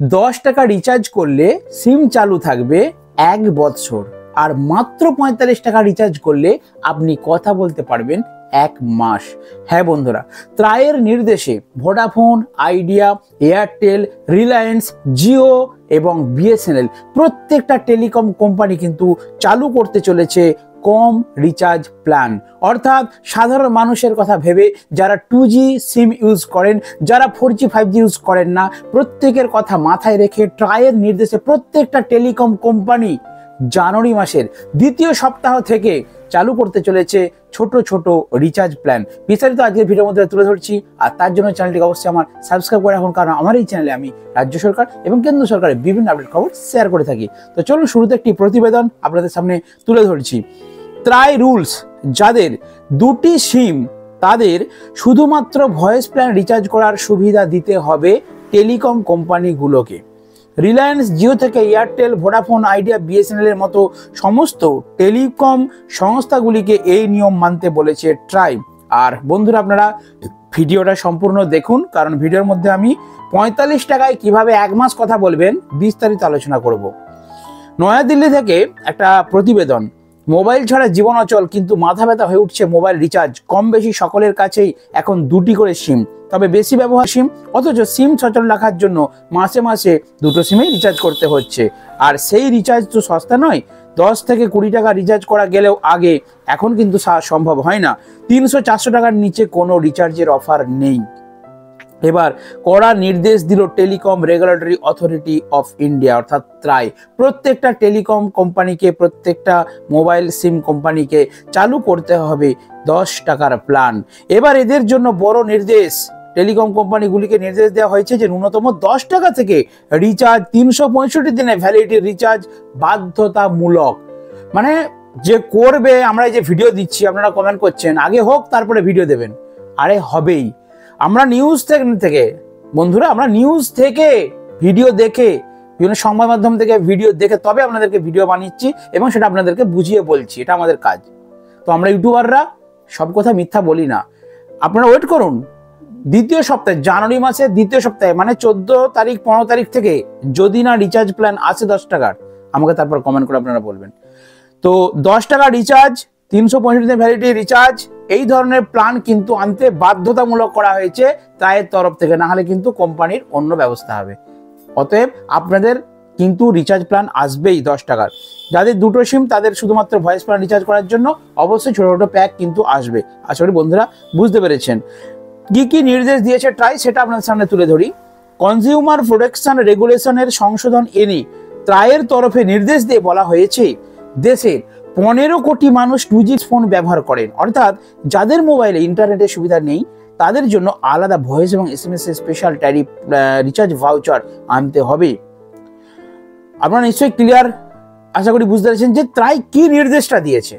10 টাকা রিচার্জ করলে সিম চালু থাকবে 1 বছর, আর মাত্র 45 টাকা রিচার্জ করলে আপনি কথা বলতে পারবেন 1 মাস। হ্যাঁ বন্ধুরা, ত্রায়ের নির্দেশে Vodafone, idea, Airtel, Reliance, Jio এবং বিএসএনএল প্রত্যেকটা টেলিকম কোম্পানি কিন্তু চালু করতে চলেছে কম রিচার্জ প্ল্যান। অর্থাৎ সাধারণ মানুষের কথা ভেবে যারা 2G সিম ইউজ করেন, যারা 4G 5G ইউজ করেন না, প্রত্যেকের কথা মাথায় রেখে ট্রায়ের নির্দেশে প্রত্যেকটা টেলিকম কোম্পানি জানুয়ারি মাসের দ্বিতীয় সপ্তাহ থেকে চালু করতে চলেছে ছোট ছোট রিচার্জ প্ল্যান। বিস্তারিত আজকের ভিডিওর মধ্যে তুলে ধরছি, আর তার জন্য চ্যানেলটিকে অবশ্যই আমার সাবস্ক্রাইব করে রাখুন, কারণ আমার এই চ্যানেলে আমি রাজ্য সরকার এবং কেন্দ্র সরকারের বিভিন্ন আপডেট খবর শেয়ার করে থাকি। তো চলুন শুরুতে একটি প্রতিবেদন আপনাদের সামনে তুলে ধরছি। ট্রাই রুলস, যাদের 2টি সিম তাদের শুধুমাত্র ভয়েস প্ল্যান রিচার্জ করার সুবিধা দিতে হবে টেলিকম কোম্পানিগুলোকে। রিলায়েন্স, জিও থেকে এয়ারটেল, ভোডাফোন, আইডিয়া, বিএসএনএল এর মতো সমস্ত টেলিকম সংস্থাগুলিকে এই নিয়ম মানতে বলেছে ট্রাই। আর বন্ধুরা, আপনারা ভিডিওটা সম্পূর্ণ দেখুন, কারণ ভিডিওর মধ্যে আমি 45 টাকায় কিভাবে 1 মাস কথা বলবেন বিস্তারিত আলোচনা করব। নয়াদিল্লি থেকে একটা প্রতিবেদন। মোবাইল ছাড়া জীবন অচল, কিন্তু মাথা ব্যথা হয়ে উঠছে মোবাইল রিচার্জ। কম বেশি সকলের কাছেই এখন 2টি করে সিম, তবে বেশি ব্যবহার সিম, অথচ সিম সচল রাখার জন্য মাসে মাসে 2টো সিমেই রিচার্জ করতে হচ্ছে। আর সেই রিচার্জ তো সস্তা নয়। 10 থেকে 20 টাকা রিচার্জ করা গেলেও আগে, এখন কিন্তু সম্ভব হয় না। 300-400 টাকার নিচে কোনো রিচার্জের অফার নেই। এবার কড়া নির্দেশ দিল telecom regulatory authority of India অর্থাৎ ট্রাই। প্রত্যেকটা টেলিকম কোম্পানিকে, প্রত্যেকটা মোবাইল সিম কোম্পানিকে চালু করতে হবে 10 টাকার প্ল্যান। এবার এদের জন্য বড় নির্দেশ। টেলিকম কোম্পানিগুলিকে নির্দেশ দেওয়া হয়েছে যে ন্যূনতম 10 টাকা থেকে রিচার্জ 365 দিনে ভ্যালিডিটি রিচার্জ বাধ্যতামূলক। মানে যে করবে, আমরা এই যে ভিডিও দিচ্ছি, আপনারা কমেন্ট করছেন আগে হোক তারপরে ভিডিও দেবেন, আরে হবেই। আমরা নিউজ থেকে বন্ধুরা, আমরা নিউজ থেকে ভিডিও দেখে, বিভিন্ন সংবাদ মাধ্যম থেকে ভিডিও দেখে তবে আপনাদেরকে ভিডিও বানিয়েছি এবং সেটা আপনাদেরকে বুঝিয়ে বলছি, এটা আমাদের কাজ। তো আমরা ইউটিউবাররা সব কথা মিথ্যা বলি না। আপনারা ওয়েট করুন, দ্বিতীয় সপ্তাহে, জানুয়ারি মাসের দ্বিতীয় সপ্তাহে, মানে 14 তারিখ 15 তারিখ থেকে যদি না রিচার্জ প্ল্যান আসে 10 টাকার, আমাকে তারপর কমেন্ট করে আপনারা বলবেন। তো 10 টাকা রিচার্জ, 365 দিনের ভ্যালিডিটি রিচার্জ, এই ধরনের প্ল্যান কিন্তু আনতে বাধ্যতামূলক করা হয়েছে ট্রাইয়ের তরফ থেকে, না হলে কিন্তু কোম্পানির অন্য ব্যবস্থা হবে। অতএব আপনাদের কিন্তু রিচার্জ প্ল্যান আসবেই 10 টাকার। যাদের 2টো সিম তাদের শুধুমাত্র ভয়েস প্ল্যান রিচার্জ করার জন্য অবশ্যই ছোট ছোট প্যাক কিন্তু আসবে। আশা করি বন্ধুরা বুঝতে পেরেছেন। কি কি নির্দেশ দিয়েছে ট্রাই সেটা আপনাদের সামনে তুলে ধরি। কনজিউমার প্রোটেকশন রেগুলেশনের সংশোধন এনে ট্রাইয়ের তরফে নির্দেশ দিয়ে বলা হয়েছে, দেশের 15 কোটি মানুষ 2G ফোন ব্যবহার করেন, অর্থাৎ যাদের মোবাইলে ইন্টারনেটের সুবিধা নেই তাদের জন্য আলাদা ভয়েস এবং SMS এর স্পেশাল ট্যারিফ রিচার্জ ভাউচার আনতে হবে। আপনারা নিশ্চয়ই ক্লিয়ার, আশা করি বুঝতে পেরেছেন যে ট্রাই কি নির্দেশটা দিয়েছে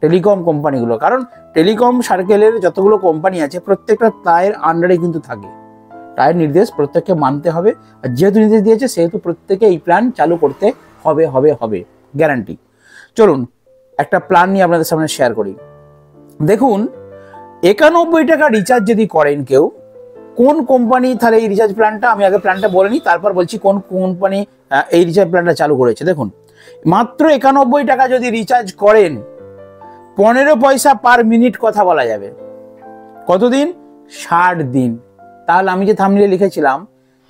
টেলিকম কোম্পানিগুলো। কারণ টেলিকম সার্কেলের যতগুলো কোম্পানি আছে প্রত্যেকটা ট্রাইয়ের আন্ডারে কিন্তু থাকে। ট্রাইয়ের নির্দেশ প্রত্যেককে মানতে হবে, আর যেহেতু নির্দেশ দিয়েছে সেহেতু প্রত্যেকে এই প্ল্যান চালু করতে হবে হবে হবে, গ্যারান্টি। চলুন একটা প্ল্যান নিয়ে আপনাদের সামনে শেয়ার করি। দেখুন, 91 টাকা রিচার্জ যদি করেন কেউ, কোন কোম্পানি তাহলে এই রিচার্জ প্ল্যানটা, আমি আগে প্ল্যানটা বলে নিই তারপর বলছি কোন কোম্পানি এই রিচার্জ প্ল্যানটা চালু করেছে। দেখুন, মাত্র 91 টাকা যদি রিচার্জ করেন, 15 পয়সা পার মিনিট কথা বলা যাবে। কতদিন? 60 দিন। তাহলে আমি যে থাম্বনেইলে লিখেছিলাম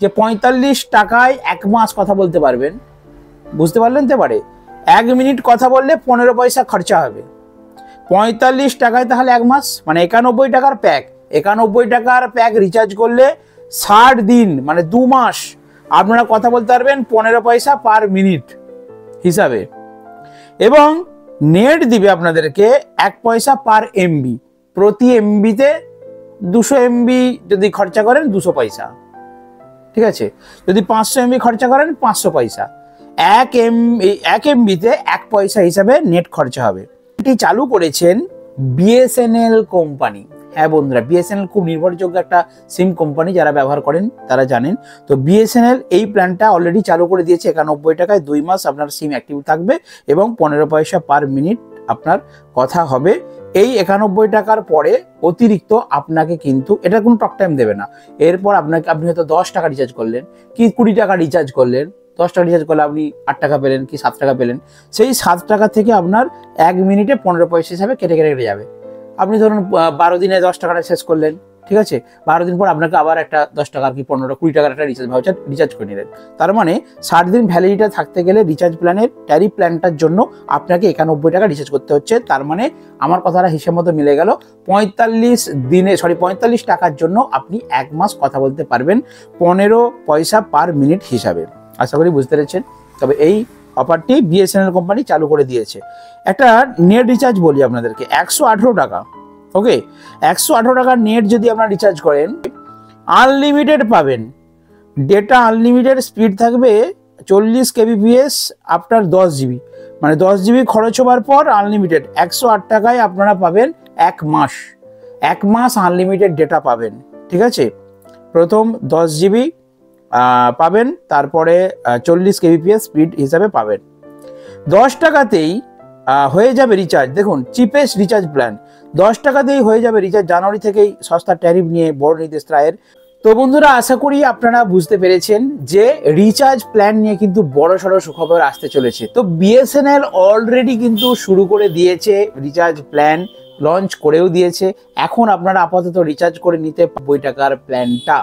যে 45 টাকায় 1 মাস কথা বলতে পারবেন, বুঝতে পারলেন তো? এবারে 1 মিনিট কথা বললে 15 পয়সা খরচা হবে। 45 টাকায় তাহলে 1 মাস, মানে 91 টাকার প্যাক। 91 টাকার প্যাক রিচার্জ করলে 60 দিন মানে 2 মাস আপনারা কথা বলতে পারবেন 15 পয়সা পার মিনিট হিসাবে। এবং নেট দিবে আপনাদেরকে 1 পয়সা পার এমবি। প্রতি এমবিতে 200 এমবি যদি খরচা করেন 200 পয়সা, ঠিক আছে? যদি 500 এমবি খরচা করেন 500 পয়সা। 1 এমবিতে 1 পয়সা হিসাবে নেট খরচা হবে। এটি চালু করেছেন বিএসএনএল কোম্পানি। হ্যাঁ বন্ধুরা, বিএসএনএল খুব নির্ভরযোগ্য একটা সিম কোম্পানি, যারা ব্যবহার করেন তারা জানেন। তো বিএসএনএল এই প্ল্যানটা অলরেডি চালু করে দিয়েছে 91 টাকায় 2 মাস আপনার সিম অ্যাক্টিভ থাকবে এবং 15 পয়সা পার মিনিট আপনার কথা হবে। এই 91 টাকার পরে অতিরিক্ত আপনাকে কিন্তু এটা কোনো টক টাইম দেবে না। এরপর আপনি হয়তো 10 টাকা রিচার্জ করলেন কি 20 টাকা রিচার্জ করলেন, 10 টাকা রিচার্জ করলে আপনি 8 টাকা পেলেন কি 7 টাকা পেলেন, সেই 7 টাকা থেকে আপনার 1 মিনিটে 15 পয়সা হিসাবে কেটে যাবে। আপনি ধরুন 12 দিনে 10 টাকাটা শেষ করলেন, ঠিক আছে, 12 দিন পর আপনাকে আবার একটা 10 টাকার কি 15 20 টাকার একটা রিচার্জ ভাউচার রিচার্জ করে নিলেন। তার মানে 60 দিন ভ্যালিডিটি থাকতে গেলে রিচার্জ প্ল্যানের ট্যারিফ প্ল্যানটার জন্য আপনাকে 91 টাকা রিচার্জ করতে হচ্ছে। তার মানে আমার কথাটা হিসেব মতো মিলে গেল, 45 টাকার জন্য আপনি 1 মাস কথা বলতে পারবেন 15 পয়সা পার মিনিট হিসাবে। আশা করি বুঝতে পেরেছেন। তবে এই অফারটি বিএসএনএল কোম্পানি চালু করে দিয়েছে। একটা নেট রিচার্জ বলি আপনাদেরকে, 118 টাকা। ওকে, 118 টাকার নেট যদি আপনারা রিচার্জ করেন, আনলিমিটেড পাবেন, ডেটা আনলিমিটেড, স্পিড থাকবে 40 kbps আফটার 10 GB, মানে 10 GB খরচ হওয়ার পর আনলিমিটেড। 108 টাকায় আপনারা পাবেন 1 মাস আনলিমিটেড ডেটা পাবেন, ঠিক আছে। প্রথম 10 GB পাবেন, তারপরে 40 kbps স্পিড হিসাবে পাবেন। 10 টাকাতেই হয়ে যাবে রিচার্জ। দেখুন, চিপেস্ট রিচার্জ প্ল্যান 10 টাকাতেই হয়ে যাবে রিচার্জ। জানুয়ারি থেকেই সস্তা ট্যারিফ নিয়ে বড় নির্দেশ রায়ের। তো বন্ধুরা, আশা করি আপনারা বুঝতে পেরেছেন যে রিচার্জ প্ল্যান নিয়ে কিন্তু বড় সড়ো সুখবর আসতে চলেছে। তো বিএসএনএল অলরেডি কিন্তু শুরু করে দিয়েছে, রিচার্জ প্ল্যান লঞ্চ করেও দিয়েছে। এখন আপনারা আপাতত রিচার্জ করে নিতে 90 টাকার প্ল্যানটা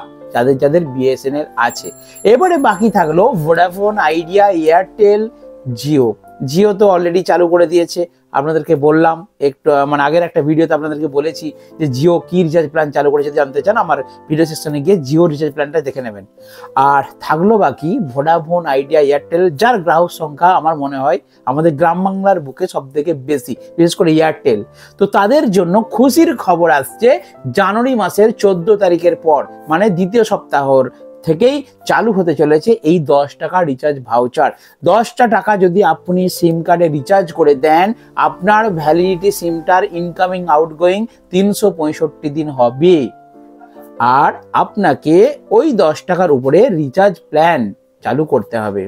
যাদের বিএসএনএল আছে। এবারে বাকি থাকলো ভোডাফোন, আইডিয়া, এয়ারটেল, জিও তো অলরেডি চালু করে দিয়েছে। আপনাদেরকে বললাম একটু, মানে আগের একটা ভিডিওতে আপনাদেরকে বলেছি যে জিও কি রিচার্জ প্ল্যান চালু করেছে, জানতে চান আমার ভিডিও সেকশনে গিয়ে জিও রিচার্জ প্ল্যানটা দেখে নেবেন। আর থাকলো বাকি ভোডাফোন, আইডিয়া, এয়ারটেল, যার গ্রাহক সংখ্যা আমার মনে হয় আমাদের গ্রাম বাংলার বুকে সব থেকে বেশি, বিশেষ করে এয়ারটেল। তো তাদের জন্য খুশির খবর আসছে, জানুয়ারি মাসের 14 তারিখের পর, মানে দ্বিতীয় সপ্তাহর থেকেই চালু হতে চলেছে এই 10 টাকা রিচার্জ ভাউচার। 10টা টাকা যদি আপনি সিম কার্ডে রিচার্জ করে দেন, আপনার ভ্যালিডিটি সিমটার ইনকামিং আউটগোয়িং 365 দিন হবে। আর আপনাকে ওই 10 টাকার উপরে রিচার্জ প্ল্যান চালু করতে হবে।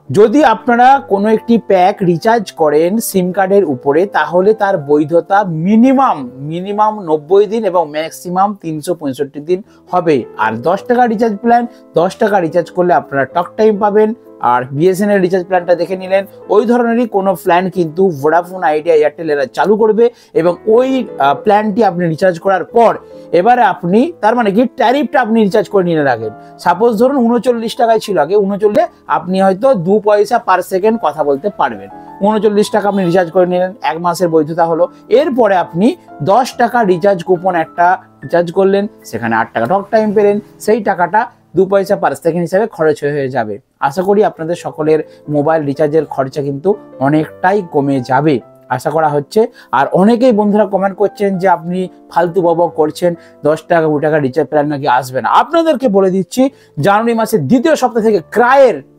যদি আপনারা কোনো একটি প্যাক রিচার্জ করেন সিম কার্ডের উপরে, তাহলে তার বৈধতা মিনিমাম 90 দিন এবং ম্যাক্সিমাম 365 দিন হবে। আর 10 টাকা রিচার্জ প্ল্যান, 10 টাকা রিচার্জ করলে আপনারা টক টাইম পাবেন। আর বিএসএনএল রিচার্জ প্ল্যানটা দেখে নিলেন, ওই ধরনেরই কোনো প্ল্যান কিন্তু ভোডাফোন, আইডিয়া, এয়ারটেল এরা চালু করবে। এবং ওই প্ল্যানটি আপনি রিচার্জ করার পর এবারে আপনি, তার মানে কি, ট্যারিফটা আপনি রিচার্জ করে নিয়ে রাখেন। সাপোজ ধরুন 39 টাকায় ছিল আগে, 39 আপনি হয়তো 2 পয়সা পার সেকেন্ড কথা বলতে পারবেন। 39 টাকা আপনি রিচার্জ করে নিলেন, 1 মাসের বৈধতা হলো। এরপরে আপনি 10 টাকা রিচার্জ কুপন একটা রিচার্জ করলেন, সেখানে 8 টাকা টক টাইম পেলেন, সেই টাকাটা 2 পয়সা পার সেকেন্ড হিসাবে খরচ হয়ে যাবে। আশা করি আপনাদের সকলের মোবাইল রিচার্জের খরচা কিন্তু অনেকটাই কমে যাবে আশা করা হচ্ছে। আর অনেকেই বন্ধুরা কমেন্ট করছেন যে আপনি ফালতু বকবক করছেন, 10 টাকা 20 টাকা রিচার্জ প্ল্যান নাকি আসবে না। আপনাদেরকে বলে দিচ্ছি, জানুয়ারি মাসের দ্বিতীয় সপ্তাহ থেকে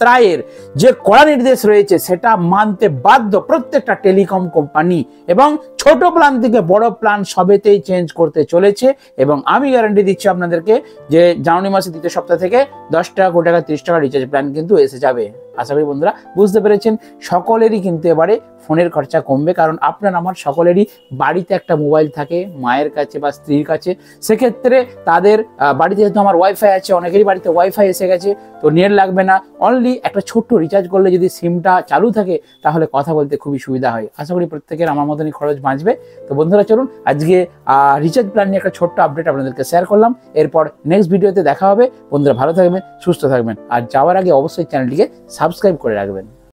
ত্রায়ের যে কড়া নির্দেশ রয়েছে সেটা মানতে বাধ্য প্রত্যেকটা টেলিকম কোম্পানি, এবং ছোট প্ল্যান থেকে বড় প্ল্যান সবেতেই চেঞ্জ করতে চলেছে। এবং আমি গ্যারান্টি দিচ্ছি আপনাদেরকে যে জানুয়ারি মাসের দ্বিতীয় সপ্তাহ থেকে 10 টাকা 20 টাকা 30 টাকা রিচার্জ প্ল্যান কিন্তু এসে যাবে। আশা করি বন্ধুরা বুঝতে পেরেছেন। সকলেরই কিন্তু এবারে ফোনের খরচা কমবে, কারণ আপনার আমার সকলেরই বাড়িতে একটা মোবাইল থাকে, মায়ের কাছে বা স্ত্রীর কাছে। সেক্ষেত্রে তাদের বাড়িতে যেহেতু আমার ওয়াইফাই আছে, অনেকেরই বাড়িতে ওয়াইফাই এসে গেছে, তো নেট লাগবে না। অনলি একটা ছোট্ট রিচার্জ করলে যদি সিমটা চালু থাকে, তাহলে কথা বলতে খুবই সুবিধা হয়। আশা করি প্রত্যেকের আমার মতনই খরচ বাঁচবে। তো বন্ধুরা চলুন, আজকে রিচার্জ প্ল্যান নিয়ে একটা ছোট্ট আপডেট আপনাদেরকে শেয়ার করলাম। এরপর নেক্সট ভিডিওতে দেখা হবে। বন্ধুরা ভালো থাকবেন, সুস্থ থাকবেন, আর যাওয়ার আগে অবশ্যই চ্যানেলটিকে সাবস্ক্রাইব করে রাখবেন।